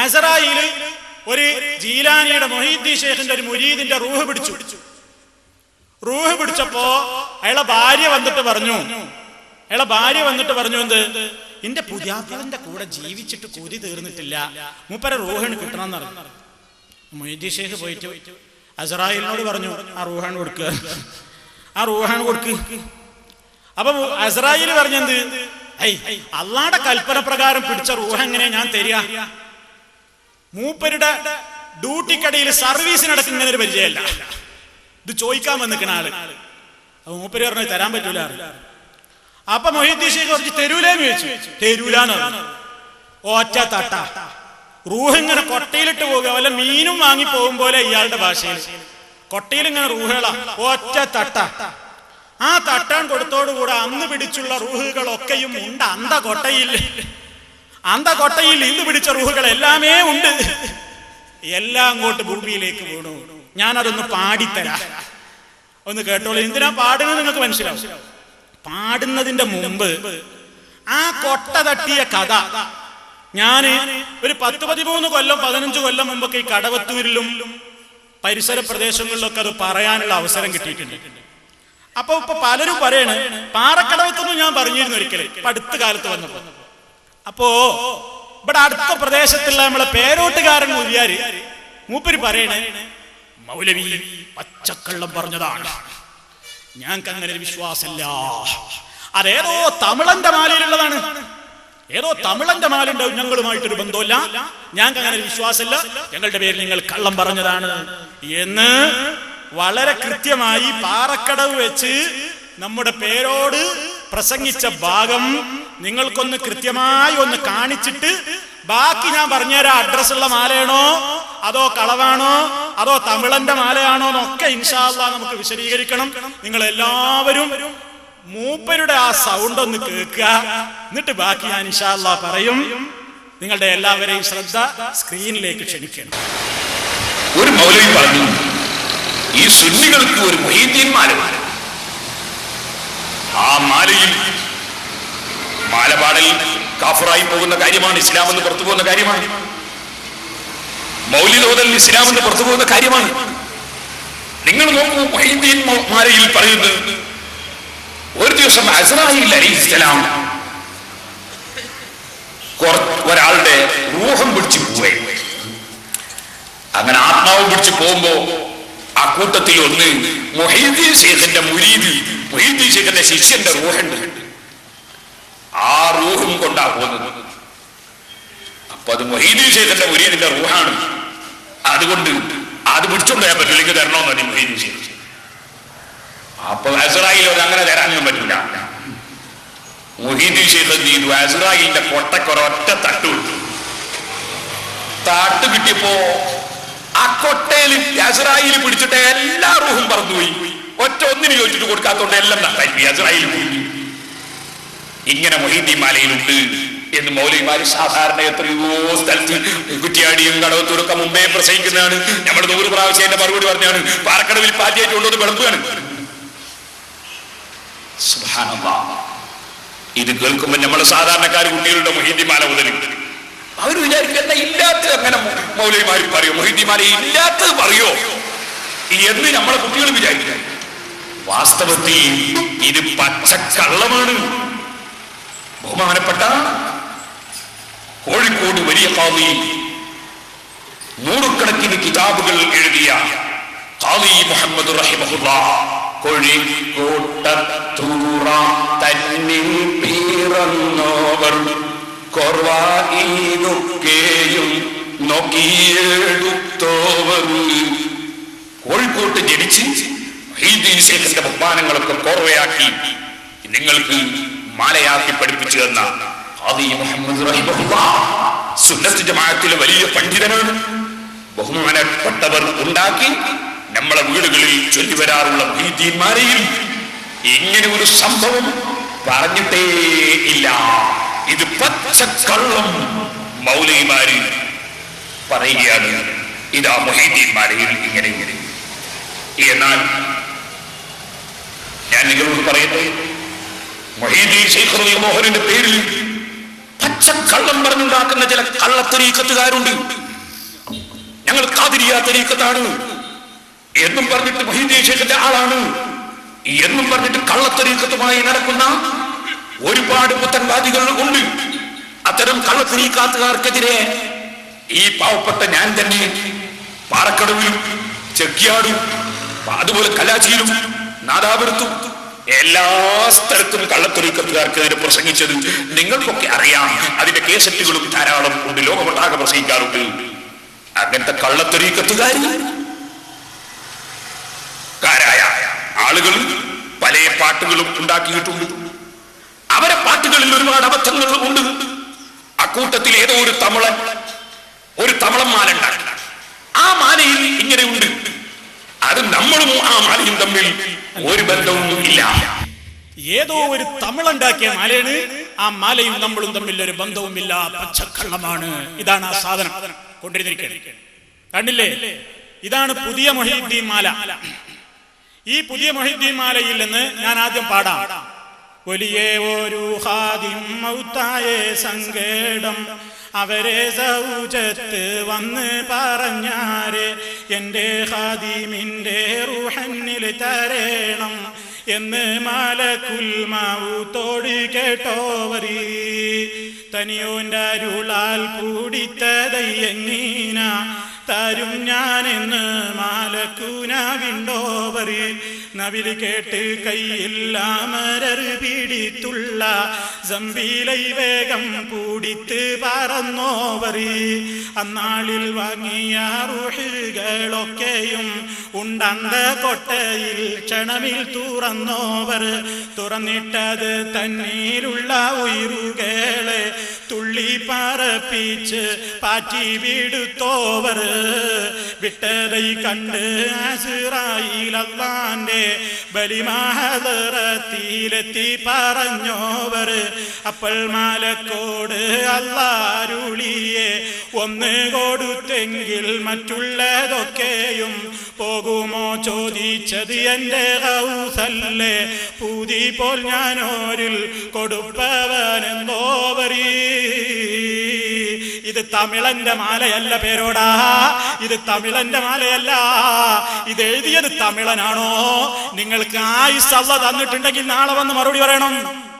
അസ്റായീൽ ഒരു ജീലാനിയുടെ മുഹീദ്ദീൻ ശൈഖിന്റെ ഒരു മുരീദിന്റെ റൂഹ് പിടിച്ചപ്പോ അയാളെ ഭാര്യ വന്നിട്ട് പറഞ്ഞു എന്ത്, എന്റെ പുതിയാപ്പിളന്റെ കൂടെ ജീവിച്ചിട്ട് കൊതി തീർന്നിട്ടില്ല, മൂപ്പരെ റൂഹാണ് കിട്ടണമെന്ന് പറഞ്ഞു. മുഹീദ്ദീൻ ശൈഖ് പോയിട്ട് അസ്റായീലിനോട് പറഞ്ഞു, ആ റൂഹാണ് കൊടുക്കുക. അപ്പൊ അസ്റായീൽ പറഞ്ഞെന്ത്, അള്ളാന്റെ കൽപ്പന പ്രകാരം പിടിച്ച റൂഹ് എങ്ങനെ ഞാൻ തരിക? മൂപ്പരുടെ ഡ്യൂട്ടിക്കടയിൽ സർവീസിനടക്കം ഇങ്ങനെ ഒരു പരിചയമല്ല, ഇത് ചോദിക്കാൻ വന്നിക്കണ ആള്. അപ്പൊ മൂപ്പര് പറഞ്ഞു തരാൻ പറ്റൂല. അപ്പൊ മുഹീദ്ദീൻ ശൈഖ് കുറച്ച് തരൂലെന്ന് ചോദിച്ചു. തരൂലെന്ന് പറഞ്ഞു. ഒറ്റ തട്ട റൂഹ് ഇങ്ങനെ കൊട്ടയിലിട്ട് പോകുക, വല്ല മീനും വാങ്ങി പോകും പോലെ ഇയാളുടെ ഭാഷയിൽ. കൊട്ടയിൽ ഇങ്ങനെ റൂഹുകളാ, ഒറ്റ തട്ട. ആ തട്ടാൻ കൊടുത്തോടുകൂടെ അന്ന് പിടിച്ചുള്ള റൂഹുകളൊക്കെയും ഉണ്ട് അന്തകൊട്ടയിൽ ഇന്ന് പിടിച്ച റൂഹുകൾ എല്ലാമേ ഉണ്ട്. എല്ലാം അങ്ങോട്ട് ഭൂമിയിലേക്ക് വീണു. ഞാനതൊന്ന് പാടിത്തരാം, ഒന്ന് കേട്ടോളൂ. എന്തിനാ പാടുന്നത് നിങ്ങൾക്ക് മനസ്സിലാവും. പാടുന്നതിന്റെ മുമ്പ് ആ കൊട്ട തട്ടിയ കഥ ഞാന് ഒരു 10-13 കൊല്ലം 15 കൊല്ലം മുമ്പൊക്കെ ഈ കടവത്തൂരിലും പരിസര പ്രദേശങ്ങളിലൊക്കെ അത് പറയാനുള്ള അവസരം കിട്ടിയിട്ടുണ്ട്. ഇപ്പൊ പലരും പറയണ് പാറക്കടവത്തൊന്നും ഞാൻ പറഞ്ഞിരുന്നു ഒരിക്കലും, ഇപ്പൊ അടുത്ത കാലത്ത് വന്നപ്പോ. അപ്പോ ഇവിടെ അടുത്ത പ്രദേശത്തുള്ള നമ്മളെ പേരോട്ടുകാരൻ മൂല്യാര് മൂപ്പര് പറയണേ, മൗലവി പച്ചക്കള്ളം പറഞ്ഞതാണ്, ഞങ്ങൾക്ക് അങ്ങനെ ഒരു വിശ്വാസമില്ല. അതേതോ തമിളന്റെ മാലയിലുള്ളതാണ്, ഏതോ തമിളന്റെ മാലുണ്ടാവും, ഞങ്ങളുമായിട്ടൊരു ബന്ധമില്ല, ഞങ്ങൾക്ക് അങ്ങനെ ഒരു വിശ്വാസമില്ല, ഞങ്ങളുടെ പേരിൽ നിങ്ങൾ കള്ളം പറഞ്ഞതാണ് എന്ന് വളരെ കൃത്യമായി പാറക്കടവ് വെച്ച് നമ്മുടെ പേരോട് പ്രസംഗിച്ച ഭാഗം നിങ്ങൾക്കൊന്ന് കൃത്യമായി ഒന്ന് കാണിച്ചിട്ട് ബാക്കി ഞാൻ പറഞ്ഞുതരാം. അഡ്രസ്സുള്ള മാലയാണോ അതോ കളവാണോ അതോ തമിളന്റെ മാലയാണോ എന്നൊക്കെ ഇൻഷാ അല്ലാഹ് നമുക്ക് വിശദീകരിക്കണം. നിങ്ങൾ എല്ലാവരും മൂപ്പരുടെ ആ സൗണ്ട് ഒന്ന് കേൾക്കുക, എന്നിട്ട് ബാക്കി ഞാൻ ഇൻഷാ അല്ലാഹ് പറയും. നിങ്ങളുടെ എല്ലാവരെയും ശ്രദ്ധ സ്ക്രീനിലേക്ക് ക്ഷണിക്കണം. ഒരു മൗലവി പറഞ്ഞു, ഈ സുന്നികൾക്ക് ഒരു മുഹീദ്ദീൻ മാല, ആ മാലയിൽ മാലപാടൽ കാഫറായി പോകുന്ന കാര്യമാണ്, ഇസ്ലാമെന്ന് പുറത്തു പോകുന്ന കാര്യമാണ്, മൗലിദ് ഓതൽ ഇസ്ലാമെന്ന് പുറത്തു പോകുന്ന കാര്യമാണ്. നിങ്ങൾ നോക്കൂ, മുഹീദ്ദീൻ മാലയിൽ പറയുന്നത് ഒരു ദിവസം അസ്റായീൽ അലൈഹിസ്സലാം ഒരാളുടെ റൂഹം പിടിച്ചു പോവേ. അങ്ങനെ ആത്മാവ് പിടിച്ചു പോകുമ്പോ ആ കൂട്ടത്തിൽ ഒന്ന് മുഹീദ്ദീൻ ശൈഖിന്റെ മുരീദ്, മുഹീദ്ദീൻ ശൈഖിന്റെ ശിഷ്യന്റെ റൂഹുണ്ട്. ആ റൂഹും കൊണ്ടാ പോകുന്നത്. അപ്പൊ അത് മുഹീദ്ദീൻ ശൈഖിന്റെ മുരീദിന്റെ റൂഹാണ്. അതുകൊണ്ട് അത് പിടിച്ചോണ്ട് പോയാൽ പറ്റില്ല, എനിക്ക് തരണമെന്ന് പറഞ്ഞു മുഹീദ്ദീൻ ശൈഖ്. അപ്പൊ അസ്റായീൽ അങ്ങനെ തരാനൊന്നും പറ്റില്ല. മുഹീദ്ദീൻ ശൈഖ് എന്ത് ചെയ്തു, അസ്റായീലിന്റെ കൊട്ടക്കൊരൊറ്റ തട്ടുവിട്ടു. തട്ട് കിട്ടിയപ്പോ ആ കൊട്ടയിൽ അസ്റായീൽ പിടിച്ചിട്ട് എല്ലാ റൂഹും പറന്നുപോയി. ഒറ്റ ഒന്നിന് ചോദിച്ചിട്ട് കൊടുക്കാത്തോണ്ട് എല്ലാം നട്ടായി അസ്റായീൽ പോയി. ഇങ്ങനെ മുഹീദ്ദീൻ മാലയിലുണ്ട് എന്ന് മൗലവിമാര് സാധാരണ എത്രയോ സ്ഥലത്ത് കുറ്റിയാടിയും കടവത്തൂരൊക്കെ മുമ്പേ പ്രസംഗിക്കുന്നതാണ്. നമ്മൾ 100 പ്രാവശ്യം എന്റെ മറുപടി പറഞ്ഞാണ്. പാറക്കടവിൽ പാറ്റിയായിട്ട് കൊണ്ടുവന്ന് വിളമ്പുകയാണ്. സുബ്ഹാനല്ലാഹ്. ഇത് കേൾക്കുമ്പോ നമ്മളെ സാധാരണക്കാർ കുട്ടികളുടെ മുഹീദ്ദീൻ മാല മുതൽ അവർ വിചാരിക്കുന്ന ഇല്ലാത്തത് അങ്ങനെ മൗലവിമാർ പറയോ, മുഹീദ്ദീൻ മാല ഇല്ലാത്തത് പറയോ എന്ന് നമ്മളെ കുട്ടികൾ വിചാരിക്കുക. വാസ്തവത്തിൽ ഇത് പച്ചക്കള്ളമാണ്. ബഹുമാനപ്പെട്ട കോഴിക്കോട് വലിയ ഖാദി, 100 കിതാബുകൾ എഴുതിയ ഖാദി മുഹമ്മദ് റഹിമഹുല്ലാഹ്, കോഴിക്കോട്ടത്തൂറ തന്നിൽ പിറന്നോവർ കൊർവായിനൊക്കെയും നോക്കിയെടുത്തോവർ. കോഴിക്കോട്ട് ജനിച്ച് മുഹീദ്ദീൻ ശൈഖിന്റെ ബഹുമാനങ്ങളൊക്കെ കോർവയാക്കി നിങ്ങൾക്ക് മാലയാക്കി പഠിപ്പിച്ചു തന്ന ഖാദി മുഹമ്മദ് റഹിമഹുല്ലാഹ് സുന്നത്ത് ജമാഅത്തിലെ വലിയ പണ്ഡിതനാണ്. ബഹുമാനപ്പെട്ടവർ ഉണ്ടാക്കി നമ്മളെ വീടുകളിൽ ചൊല്ലിവരാറുള്ള മുഹീദ്ദീൻ മാലയിൽ ഇങ്ങനെ ഒരു സംഭവം പറഞ്ഞിട്ടേ ഇല്ല. ഇത് പച്ചക്കള്ളം മൗലവിമാര് പറയുകയാണ്. ഇതാ മുഹീദ്ദീൻ മാലയിൽ ഇങ്ങനെ. എന്നാൽ ഞാൻ നിങ്ങളോട് പറയട്ടെ, മുഹീദ്ദീൻ ശൈഖ് റളിയല്ലാഹുവിന്റെ പേരിൽ പച്ചക്കള്ളം പറഞ്ഞുണ്ടാക്കുന്ന ചില കള്ളത്തരീക്കത്തുകാരുണ്ട്. ഞങ്ങൾ ഖാദിരിയ തരീക്കത്താണ് എന്നും പറഞ്ഞിട്ട് മുഹീദ്ദീൻ ശൈഖിന്റെ ആളാണ് എന്നും പറഞ്ഞിട്ട് കള്ളത്തരീക്കത്തുമായി നടക്കുന്ന ഒരുപാട് പുത്തൻവാദികൾ ഉണ്ട്. അത്തരം കള്ളത്തരീക്കാത്തുകാർക്കെതിരെ ഈ പാവപ്പെട്ട ഞാൻ തന്നെ പാറക്കടവിലും ചെക്കിയാടും അതുപോലെ കലാച്ചിയിലും നാദാപുരത്തും എല്ലാ സ്ഥലത്തും കള്ളത്തരീക്കത്തുകാർക്കെതിരെ പ്രസംഗിച്ചത് നിങ്ങൾക്കൊക്കെ അറിയാം. അതിന്റെ കേസറ്റുകളും ധാരാളം ഉണ്ട്, ലോകമൊട്ടാകെ പ്രസംഗിക്കാറുണ്ട്. അങ്ങനത്തെ കള്ളത്തരീക്കത്തുകാരായ ആളുകൾ പല പാട്ടുകളും ഉണ്ടാക്കിയിട്ടുണ്ട്. അവരെ പാട്ടുകളിൽ ഒരുപാട് അബദ്ധങ്ങൾ ഉണ്ട്. അക്കൂട്ടത്തിൽ ഏതോ ഒരു തമിളൻ മാല ഉണ്ടാക്കി. ആ മാലയിൽ ഇങ്ങനെ ഉണ്ട്. അത് നമ്മളും ആ മാലയും തമ്മിൽ ഒരു ബന്ധവും ഇല്ല. ഏതോ ഒരു തമിളുണ്ടാക്കിയ മാലയാണ്. ആ മാലയും നമ്മളും തമ്മിൽ ഒരു ബന്ധവുമില്ല, പച്ചക്കള്ളമാണ്. ഇതാണ് ആ സാധനം കൊണ്ടിരുന്നിരിക്കുന്നത്. കണ്ടില്ലേ? ഇതാണ് പുതിയ മുഹീദ്ദീൻ മാല. ഈ പുതിയ മുഹീദ്ദീൻ മാലയിൽ നിന്ന് ഞാൻ ആദ്യം പാടാം. വലിയ ഒരു ഖാദിം മൗത്തായ സങ്കടം അവരെ സൗജത്ത് വന്ന് പറഞ്ഞാരെ, എന്റെ ഖാദിമിന്റെ റൂഹന്നിൽ തരേണം എന്ന് മലക്കുൽ മൗത്തോട് കേട്ടോവരി. തനിയോന്റെ അരുളാൽ കൂടിത്തതയ്യങ്ങീന തരും ഞാനെന്ന് മാലക്കൂന വിണ്ടോവറി. നവില് കേട്ട് കയ്യിൽ അമരർ പിടിത്തുള്ള സമ്പീലൈ വേഗം കൂടിത്ത് പറന്നോവറി. അന്നാളിൽ വാങ്ങിയ റൂഹുകളൊക്കെയും ഉണ്ടണ്ട കൊട്ടയിൽ ക്ഷണമിൽ തുറന്നോവർ. തുറന്നിട്ടത് തന്നീലുള്ള ഉയരുകളെ തുള്ളി പറപ്പിച്ച് പാറ്റി വിടുത്തോവർ. വിട്ടതൈ കണ്ട് അസ്റായീൽ അല്ലാഹുവിന്റെ ബലിമഹദറത്തിലെത്തി പറഞ്ഞോവർ. അപ്പോൾ മാലക്കോട് അല്ലാഹുരുളിയെ ഒന്ന് കൊടുത്തെങ്കിൽ മറ്റുള്ളതൊക്കെയും പോകുമോ ചോദിച്ചത് എന്റെ ഗൗസല്ലേ. പൂതി പോൽ ഞാനോരിൽ കൊടുപ്പവനെന്തോവരീ. ഇത് തമിളന്റെ മാലയല്ല പേരോടാ, ഇത് തമിളന്റെ മാലയല്ല. ഇത് എഴുതിയത് തമിളനാണോ? നിങ്ങൾക്ക് ആയുസ് അല്ലാഹ് തന്നിട്ടുണ്ടെങ്കിൽ നാളെ വന്ന് മറുപടി പറയണം.